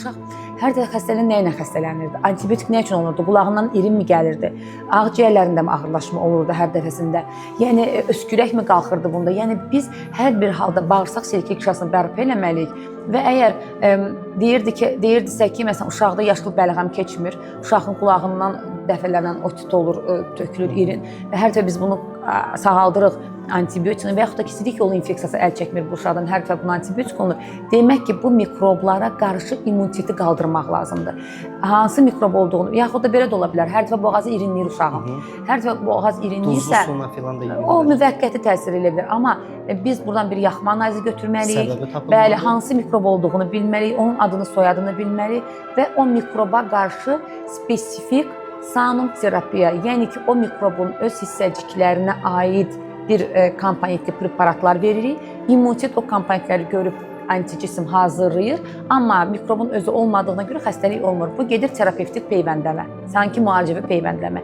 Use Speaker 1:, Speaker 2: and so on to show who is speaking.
Speaker 1: uşaq hər dəfə xəstələn nə ilə xəstələnirdi? Antibiotik nə üçün olurdu? Qulağından irin mi gəlirdi? Ağciyərlərində mi ağırlaşma olurdu hər dəfəsində? Yəni öskürək mi qalxırdı bunda? Yəni biz hər bir halda bağırsaq silik qişasını bərpa eləməliyik və əgər deyirdisə ki, məsələn uşaqda yaşlı bəlğəm keçmir, uşağın qulağından dəfələrlə otit olur, tökülür irin və hər dəfə biz bunu sağaldırıq antibiotiklə və yaxud da ki, sidik yolu infeksiyası əl çəkmir bu uşaqdan, hər dəfə buna antibiotik olunur. Demək ki, bu mikroblara qarşı immuniteti qaldırmaq lazımdır. Hansı mikrob olduğunu, yaxud da belə də ola bilər, hər dəfə boğazı irinləyir uşağın. Hər dəfə boğaz irinləyirsə, o müvəqqəti təsir edə bilər. Amma biz buradan bir yaxma analizi götürməliyik. Bəli, hansı mikrob olduğunu bilməliyik, onun adını, soyadını bilməliyik və o mikroba qarşı spesifik sanum terapiya, yəni ki, o mikrobun öz hissəciklərinə aid bir komponentli preparatlar veririk. İmmunitet o komponentləri görüb anticism hazırlayır, amma mikrobun özü olmadığına görə xəstəlik olmur. Bu gedir terapevtik peyvəndləmə, sanki müalicəvi peyvəndləmə.